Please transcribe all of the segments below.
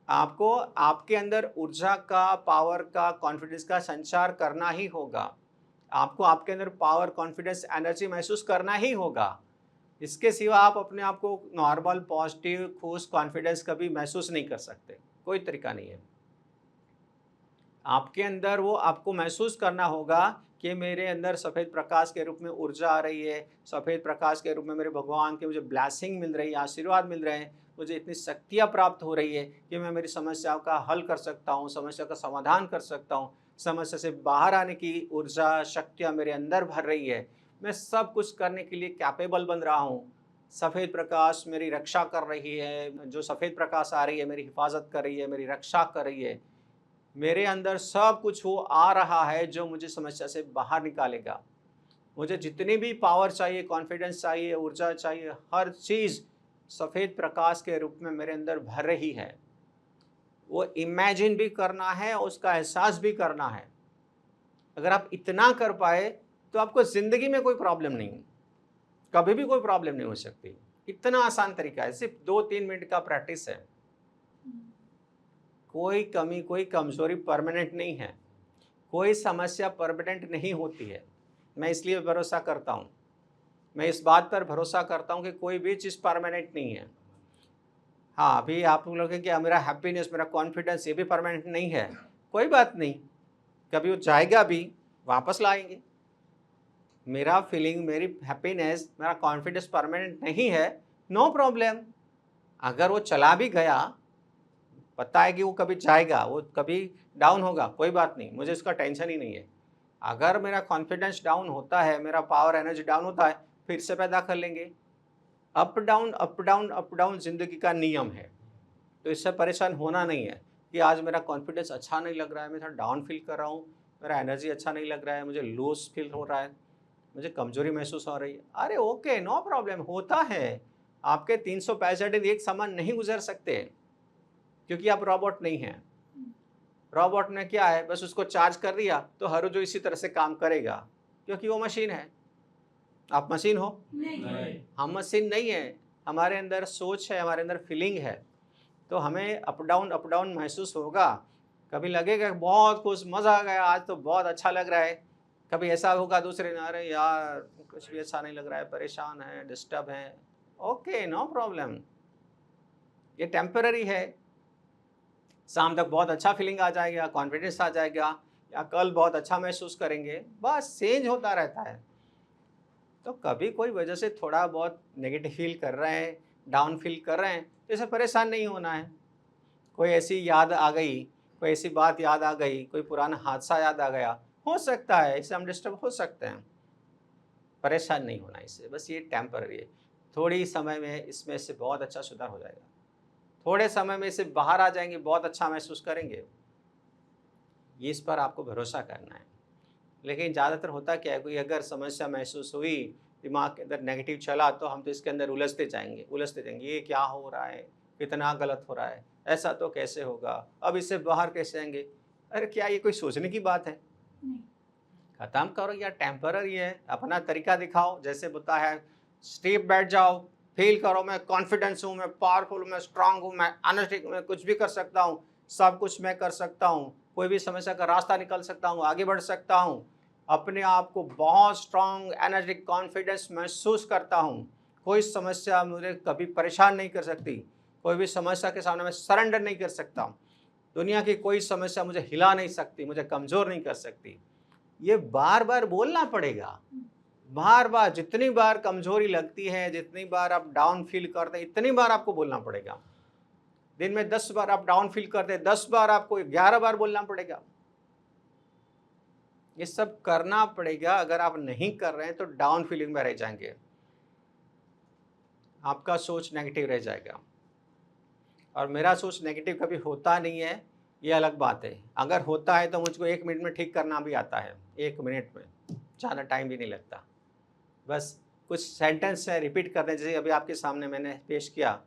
आपको आपके अंदर ऊर्जा का, पावर का, कॉन्फिडेंस का संचार करना ही होगा। आपको आपके अंदर पावर, कॉन्फिडेंस, एनर्जी महसूस करना ही होगा। इसके सिवा आप अपने आप को नॉर्मल, पॉजिटिव, खुश, कॉन्फिडेंस कभी महसूस नहीं कर सकते। कोई तरीका नहीं है। आपके अंदर वो आपको महसूस करना होगा कि मेरे अंदर सफ़ेद प्रकाश के रूप में ऊर्जा आ रही है, सफ़ेद प्रकाश के रूप में मेरे भगवान के मुझे ब्लेसिंग मिल रही है, आशीर्वाद मिल रहे हैं, मुझे इतनी शक्तियाँ प्राप्त हो रही है कि मैं मेरी समस्याओं का हल कर सकता हूँ, समस्या का समाधान कर सकता हूँ, समस्या से बाहर आने की ऊर्जा, शक्तियाँ मेरे अंदर भर रही है। मैं सब कुछ करने के लिए कैपेबल बन रहा हूँ। सफ़ेद प्रकाश मेरी रक्षा कर रही है, जो सफ़ेद प्रकाश आ रही है मेरी हिफाज़त कर रही है, मेरी रक्षा कर रही है। मेरे अंदर सब कुछ वो आ रहा है जो मुझे समस्या से बाहर निकालेगा। मुझे जितनी भी पावर चाहिए, कॉन्फिडेंस चाहिए, ऊर्जा चाहिए, हर चीज़ सफ़ेद प्रकाश के रूप में मेरे अंदर भर रही है। वो इमेजिन भी करना है, उसका एहसास भी करना है। अगर आप इतना कर पाए तो आपको ज़िंदगी में कोई प्रॉब्लम नहीं है। कभी भी कोई प्रॉब्लम नहीं हो सकती। इतना आसान तरीका है, सिर्फ 2-3 मिनट का प्रैक्टिस है। कोई कमी, कोई कमज़ोरी परमानेंट नहीं है। कोई समस्या परमानेंट नहीं होती है। मैं इसलिए भरोसा करता हूँ। मैं इस बात पर भरोसा करता हूँ कि कोई भी चीज़ परमानेंट नहीं है। हाँ, अभी आप लोग कहें कि मेरा हैप्पीनेस, मेरा कॉन्फिडेंस ये भी परमानेंट नहीं है। कोई बात नहीं, कभी वो जाएगा भी, वापस लाएँगे। मेरा फीलिंग, मेरी हैप्पीनेस, मेरा कॉन्फिडेंस परमानेंट नहीं है, नो प्रॉब्लम। अगर वो चला भी गया, पता है कि वो कभी जाएगा, वो कभी डाउन होगा, कोई बात नहीं, मुझे इसका टेंशन ही नहीं है। अगर मेरा कॉन्फिडेंस डाउन होता है, मेरा पावर एनर्जी डाउन होता है, फिर से पैदा कर लेंगे। Up down, up down, up down ज़िंदगी का नियम है। तो इससे परेशान होना नहीं है कि आज मेरा कॉन्फिडेंस अच्छा नहीं लग रहा है, मैं थोड़ा डाउन फील कर रहा हूँ, मेरा एनर्जी अच्छा नहीं लग रहा है, मुझे लूज़ फील हो रहा है, मुझे कमज़ोरी महसूस हो रही है। अरे ओके, नो प्रॉब्लम, होता है। आपके 365 दिन एक समान नहीं गुज़र सकते, क्योंकि आप रोबोट नहीं हैं। रोबोट में क्या है, बस उसको चार्ज कर दिया तो हर रोज इसी तरह से काम करेगा, क्योंकि वो मशीन है। आप मशीन हो? नहीं। हम मशीन नहीं है। हमारे अंदर सोच है, हमारे अंदर फीलिंग है। तो हमें अप डाउन महसूस होगा। कभी लगेगा कि बहुत खुश, मज़ा आ गया, आज तो बहुत अच्छा लग रहा है। कभी ऐसा होगा दूसरे दिन, अरे यार कुछ भी अच्छा नहीं लग रहा है, परेशान है, डिस्टर्ब है। ओके, नो प्रॉब्लम, ये टेम्पररी है। शाम तक बहुत अच्छा फीलिंग आ जाएगा, कॉन्फिडेंस आ जाएगा, या कल बहुत अच्छा महसूस करेंगे, बस चेंज होता रहता है। तो कभी कोई वजह से थोड़ा बहुत नेगेटिव फील कर रहे हैं, डाउन फील कर रहे हैं, तो इसे परेशान नहीं होना है। कोई ऐसी याद आ गई, कोई ऐसी बात याद आ गई, कोई पुराना हादसा याद आ गया, हो सकता है, इससे हम डिस्टर्ब हो सकते हैं। परेशान नहीं होना इससे, बस ये टेम्पररी है। थोड़ी समय में इसमें से बहुत अच्छा सुधार हो जाएगा। थोड़े समय में इसे बाहर आ जाएंगे, बहुत अच्छा महसूस करेंगे। ये इस पर आपको भरोसा करना है। लेकिन ज़्यादातर होता क्या है, कोई अगर समस्या महसूस हुई, दिमाग के अंदर नेगेटिव चला, तो हम तो इसके अंदर उलझते जाएंगे, ये क्या हो रहा है, कितना गलत हो रहा है, ऐसा तो कैसे होगा, अब इससे बाहर कैसे आएंगे। अरे क्या ये कोई सोचने की बात है? नहीं। खत्म करो, या टेम्पररी है, अपना तरीका दिखाओ। जैसे होता है, स्टेप बैठ जाओ, फील करो मैं कॉन्फिडेंस हूँ, मैं पावरफुल हूँ, मैं स्ट्रांग हूँ, मैं एनर्जेटिक, मैं कुछ भी कर सकता हूँ, सब कुछ मैं कर सकता हूँ, कोई भी समस्या का रास्ता निकल सकता हूँ, आगे बढ़ सकता हूँ। अपने आप को बहुत स्ट्रांग, एनर्जेटिक, कॉन्फिडेंस महसूस करता हूँ। कोई समस्या मुझे कभी परेशान नहीं कर सकती, कोई भी समस्या के सामने मैं सरेंडर नहीं कर सकता। दुनिया की कोई समस्या मुझे हिला नहीं सकती, मुझे कमज़ोर नहीं कर सकती। ये बार-बार बोलना पड़ेगा। बार-बार, जितनी बार कमज़ोरी लगती है, जितनी बार आप डाउन फ़ील करते हैं, इतनी बार आपको बोलना पड़ेगा। दिन में 10 बार आप डाउन फ़ील करते हैं, 10 बार आपको 11 बार बोलना पड़ेगा। ये सब करना पड़ेगा। अगर आप नहीं कर रहे हैं तो डाउन फ़ीलिंग में रह जाएँगे। आपका सोच नेगेटिव रह जाएगा। और मेरा सोच नेगेटिव कभी होता नहीं है, ये अलग बात है। अगर होता है तो मुझको 1 मिनट में ठीक करना भी आता है। 1 मिनट में, ज़्यादा टाइम भी नहीं लगता। बस कुछ सेंटेंस है, रिपीट कर दें, जैसे अभी आपके सामने मैंने पेश किया।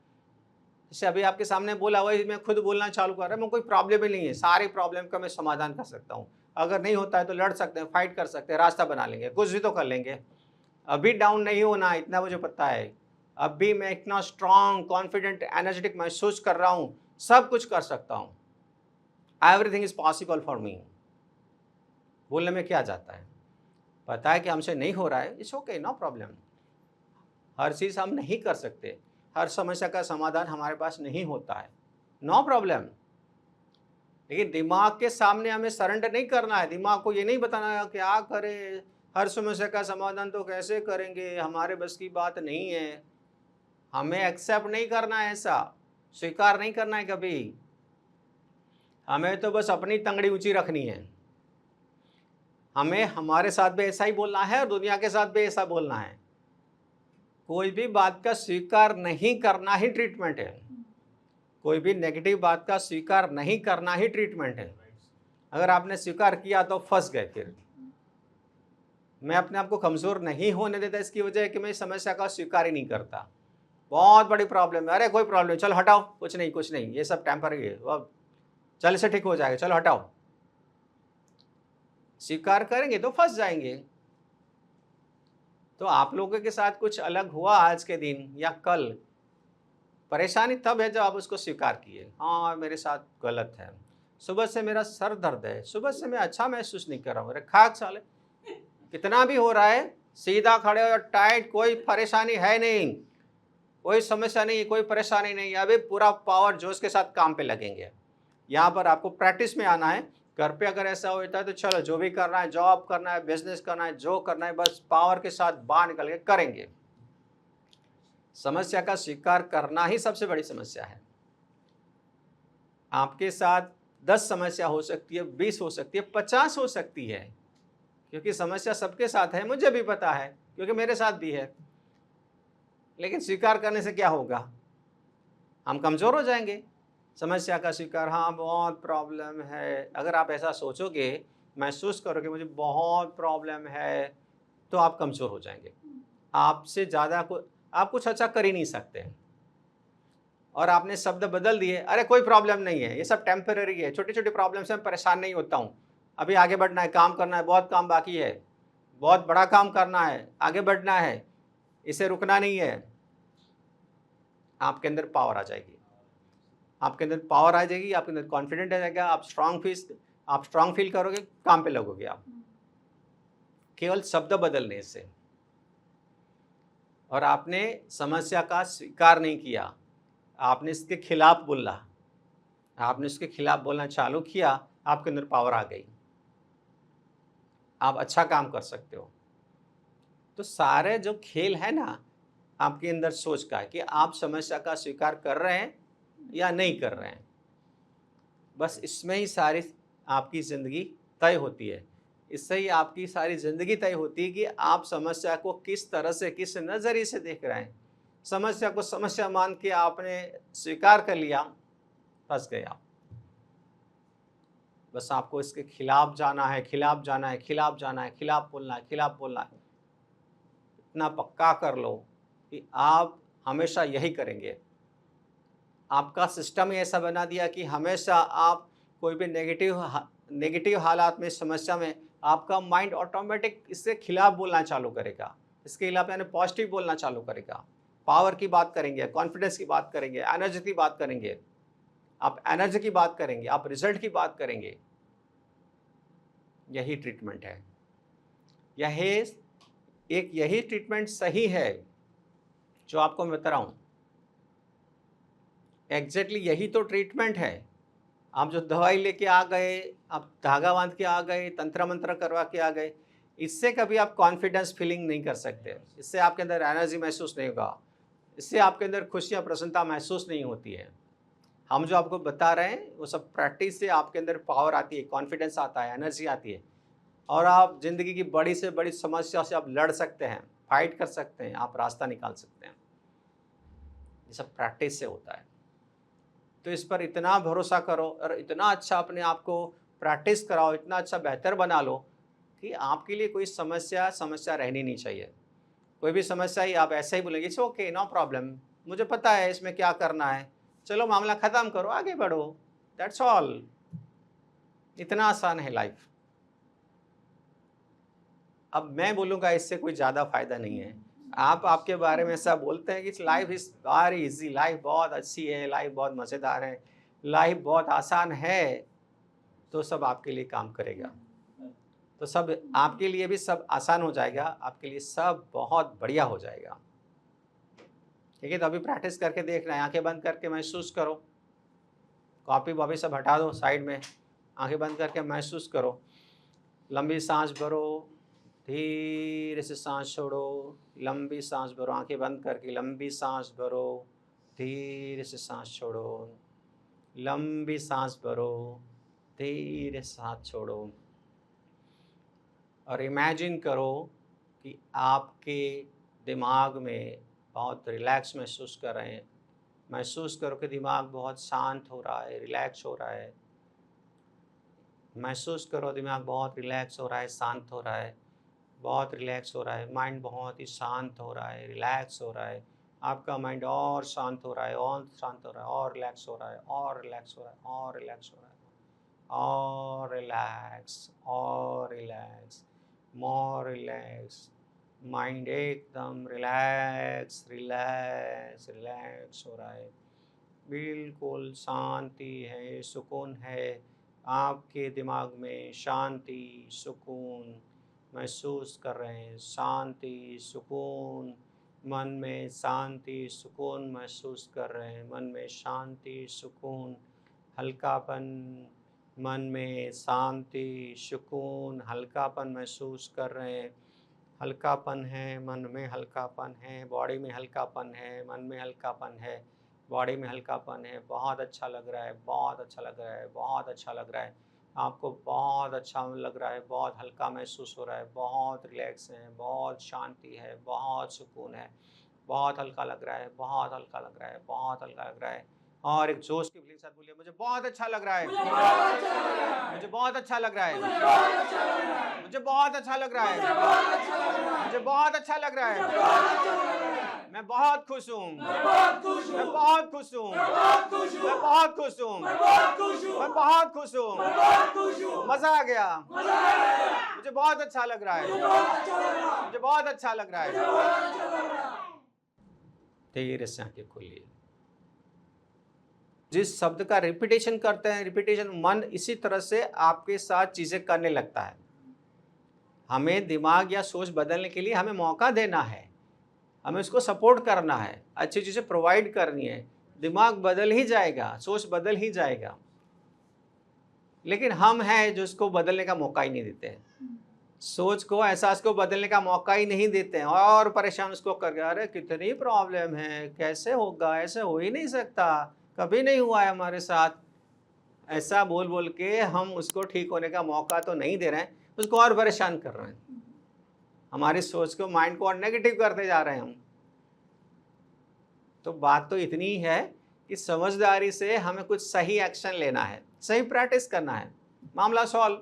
जैसे अभी आपके सामने बोला, वही मैं खुद बोलना चालू कर रहा हूँ, कोई प्रॉब्लम ही नहीं है, सारी प्रॉब्लम का मैं समाधान कर सकता हूँ। अगर नहीं होता है तो लड़ सकते हैं, फाइट कर सकते हैं, रास्ता बना लेंगे, कुछ भी तो कर लेंगे। अभी डाउन नहीं होना, इतना मुझे पता है। अब भी मैं इतना स्ट्रांग, कॉन्फिडेंट, एनर्जेटिक महसूस कर रहा हूँ सब कुछ कर सकता हूँ, everything is possible for me. बोलने में क्या जाता है, पता है कि हमसे नहीं हो रहा है, इट्स ओके, नो प्रॉब्लम। हर चीज़ हम नहीं कर सकते, हर समस्या का समाधान हमारे पास नहीं होता है, नो प्रॉब्लम। लेकिन दिमाग के सामने हमें सरेंडर नहीं करना है, दिमाग को ये नहीं बताना है क्या करें, हर समस्या का समाधान तो कैसे करेंगे, हमारे बस की बात नहीं है। हमें एक्सेप्ट नहीं करना है, ऐसा स्वीकार नहीं करना है कभी। हमें तो बस अपनी तंगड़ी ऊंची रखनी है। हमें हमारे साथ भी ऐसा ही बोलना है और दुनिया के साथ भी ऐसा बोलना है। कोई भी बात का स्वीकार नहीं करना ही ट्रीटमेंट है, कोई भी नेगेटिव बात का स्वीकार नहीं करना ही ट्रीटमेंट है। अगर आपने स्वीकार किया तो फंस गए। फिर मैं अपने आप को कमज़ोर नहीं होने देता, इसकी वजह है कि मैं इस समस्या का स्वीकार ही नहीं करता। बहुत बड़ी प्रॉब्लम है, अरे कोई प्रॉब्लम नहीं, चलो हटाओ, कुछ नहीं, ये सब टेम्पररी है, अब चल इसे ठीक हो जाएगा, चलो हटाओ। स्वीकार करेंगे तो फंस जाएंगे। तो आप लोगों के साथ कुछ अलग हुआ आज के दिन या कल, परेशानी तब है जब आप उसको स्वीकार किए, हाँ मेरे साथ गलत है, सुबह से मेरा सर दर्द है, सुबह से मैं अच्छा महसूस नहीं कर रहा हूँ, मेरे खाक साले, कितना भी हो रहा है, सीधा खड़े और टाइट, कोई परेशानी है नहीं, कोई समस्या नहीं, कोई परेशानी नहीं, अभी पूरा पावर जोश के साथ काम पे लगेंगे। यहाँ पर आपको प्रैक्टिस में आना है। घर पे अगर ऐसा होता है तो चलो, जो भी करना है, जॉब करना है, बिजनेस करना है, जो करना है, बस पावर के साथ बाहर निकल के करेंगे। समस्या का स्वीकार करना ही सबसे बड़ी समस्या है। आपके साथ 10 समस्या हो सकती है, 20 हो सकती है, 50 हो सकती है, क्योंकि समस्या सबके साथ है, मुझे भी पता है क्योंकि मेरे साथ भी है। लेकिन स्वीकार करने से क्या होगा, हम कमज़ोर हो जाएंगे। समस्या का स्वीकार, हाँ बहुत प्रॉब्लम है, अगर आप ऐसा सोचोगे, महसूस करोगे मुझे बहुत प्रॉब्लम है, तो आप कमज़ोर हो जाएंगे। आपसे ज़्यादा आप कुछ अच्छा कर ही नहीं सकते। और आपने शब्द बदल दिए, अरे कोई प्रॉब्लम नहीं है, ये सब टेम्पररी है, छोटी छोटी प्रॉब्लम से मैं परेशान नहीं होता हूँ, अभी आगे बढ़ना है, काम करना है, बहुत काम बाकी है, बहुत बड़ा काम करना है, आगे बढ़ना है, इसे रुकना नहीं है। आपके अंदर पावर आ जाएगी, आपके अंदर पावर आ जाएगी, आपके अंदर कॉन्फिडेंट आ जाएगा, आप स्ट्रांग फील करोगे, काम पे लगोगे आप, केवल शब्द बदलने से। और आपने समस्या का स्वीकार नहीं किया, आपने इसके खिलाफ बोला, आपने इसके खिलाफ बोलना चालू किया, आपके अंदर पावर आ गई, आप अच्छा काम कर सकते हो। तो सारे जो खेल है ना, आपके अंदर सोच का है कि आप समस्या का स्वीकार कर रहे हैं या नहीं कर रहे हैं। बस इसमें ही सारी आपकी ज़िंदगी तय होती है। इससे ही आपकी सारी ज़िंदगी तय होती है कि आप समस्या को किस तरह से, किस नज़रिए से देख रहे हैं। समस्या को समस्या मान के आपने स्वीकार कर लिया, फंस गए आप। बस आपको इसके खिलाफ जाना है, खिलाफ जाना है, खिलाफ जाना है, खिलाफ बोलना है, खिलाफ बोलना है। इतना पक्का कर लो कि आप हमेशा यही करेंगे। आपका सिस्टम ही ऐसा बना दिया कि हमेशा आप कोई भी नेगेटिव हालात में, समस्या में, आपका माइंड ऑटोमेटिक इससे खिलाफ बोलना चालू करेगा, इसके खिलाफ यानी पॉजिटिव बोलना चालू करेगा। पावर की बात करेंगे, कॉन्फिडेंस की बात करेंगे, एनर्जी की बात करेंगे, आप एनर्जी की बात करेंगे, आप रिजल्ट की बात करेंगे। यही ट्रीटमेंट है, यही ट्रीटमेंट सही है जो आपको मैं बता रहा हूँ। एग्जैक्टली यही तो ट्रीटमेंट है। आप जो दवाई लेके आ गए, आप धागा बांध के आ गए, तंत्र मंत्र करवा के आ गए, इससे कभी आप कॉन्फिडेंस फीलिंग नहीं कर सकते, इससे आपके अंदर एनर्जी महसूस नहीं होगा, इससे आपके अंदर खुशियाँ, प्रसन्नता महसूस नहीं होती है। हम जो आपको बता रहे हैं वो सब प्रैक्टिस से आपके अंदर पावर आती है, कॉन्फिडेंस आता है, एनर्जी आती है, और आप ज़िंदगी की बड़ी से बड़ी समस्या से आप लड़ सकते हैं, फाइट कर सकते हैं, आप रास्ता निकाल सकते हैं। ये सब प्रैक्टिस से होता है। तो इस पर इतना भरोसा करो और इतना अच्छा अपने आप को प्रैक्टिस कराओ, इतना अच्छा बेहतर बना लो कि आपके लिए कोई समस्या रहनी नहीं चाहिए। कोई भी समस्या ही आप ऐसे ही बोलेंगे, इट्स ओके, नो प्रॉब्लम, मुझे पता है इसमें क्या करना है, चलो मामला ख़त्म करो, आगे बढ़ो, दैट्स ऑल। इतना आसान है लाइफ। अब मैं बोलूँगा इससे कोई ज़्यादा फ़ायदा नहीं है। आप आपके बारे में ऐसा बोलते हैं कि life is very easy, life बहुत अच्छी है, लाइफ बहुत मज़ेदार है, लाइफ बहुत आसान है तो सब आपके लिए काम करेगा, तो सब आपके लिए भी सब आसान हो जाएगा, आपके लिए सब बहुत बढ़िया हो जाएगा। ठीक है, तो अभी प्रैक्टिस करके देखना है। आंखें बंद करके महसूस करो, कॉपी वॉपी सब हटा दो साइड में, आंखें बंद करके महसूस करो। लंबी सांस भरो, धीरे से सांस छोड़ो, लंबी सांस भरो, आंखें बंद करके लंबी सांस भरो, धीरे से सांस छोड़ो, लंबी सांस भरो, धीरे से सांस छोड़ो। और इमेजिन करो कि आपके दिमाग में बहुत रिलैक्स महसूस कर रहे हैं। महसूस करो कि दिमाग बहुत शांत हो रहा है, रिलैक्स हो रहा है। महसूस करो दिमाग बहुत रिलैक्स हो रहा है, शांत हो रहा है, बहुत रिलैक्स हो रहा है। माइंड बहुत ही शांत हो रहा है, रिलैक्स हो रहा है। आपका माइंड और शांत हो रहा है, और शांत हो रहा है, और रिलैक्स हो रहा है, और रिलैक्स हो रहा है, और रिलैक्स हो रहा है, और रिलैक्स, और रिलैक्स, मोर रिलैक्स। माइंड एकदम रिलैक्स रिलैक्स रिलैक्स हो रहा है, बिल्कुल शांति है, सुकून है। आपके दिमाग में शांति सुकून महसूस कर रहे हैं, शांति सुकून, मन में शांति सुकून महसूस कर रहे हैं, मन में शांति सुकून, हल्कापन, मन में शांति सुकून हल्कापन महसूस कर रहे हैं। हल्कापन है, मन में हल्कापन है, बॉडी में हल्कापन है, मन में हल्कापन है, बॉडी में हल्कापन है। बहुत अच्छा लग रहा है, बहुत अच्छा लग रहा है, बहुत अच्छा लग रहा है। आपको बहुत अच्छा लग रहा है, बहुत हल्का महसूस हो रहा है, बहुत रिलैक्स है, बहुत शांति है, बहुत सुकून है, बहुत हल्का लग रहा है, बहुत हल्का लग रहा है, बहुत हल्का लग रहा है। और एक जोश की फीलिंग साथ बोलिए, मुझे बहुत अच्छा लग रहा है, मुझे बहुत अच्छा लग रहा है, मुझे बहुत अच्छा लग रहा है, मुझे बहुत अच्छा लग रहा है, मैं बहुत खुश हूँ, मैं बहुत खुश हूँ, मैं बहुत खुश हूँ, मैं बहुत खुश हूँ, मजा आ गया, मुझे बहुत अच्छा लग रहा है, मुझे बहुत अच्छा लग रहा है। धीरे से आंखें खोलिए। जिस शब्द का रिपीटेशन करते हैं, रिपीटेशन, मन इसी तरह से आपके साथ चीजें करने लगता है। हमें दिमाग या सोच बदलने के लिए हमें मौका देना है, हमें उसको सपोर्ट करना है, अच्छी चीजें प्रोवाइड करनी है। दिमाग बदल ही जाएगा, सोच बदल ही जाएगा, लेकिन हम हैं जो उसको बदलने का मौका ही नहीं देते हैं। सोच को, एहसास को बदलने का मौका ही नहीं देते हैं, और परेशान उसको करके, अरे कितनी प्रॉब्लम है, कैसे होगा, ऐसे हो ही नहीं सकता, कभी नहीं हुआ है हमारे साथ। ऐसा बोल बोल के हम उसको ठीक होने का मौका तो नहीं दे रहे हैं, उसको और परेशान कर रहे हैं। हमारी सोच को, माइंड को और नेगेटिव करते जा रहे हैं हम। तो बात तो इतनी है कि समझदारी से हमें कुछ सही एक्शन लेना है, सही प्रैक्टिस करना है, मामला सॉल्व।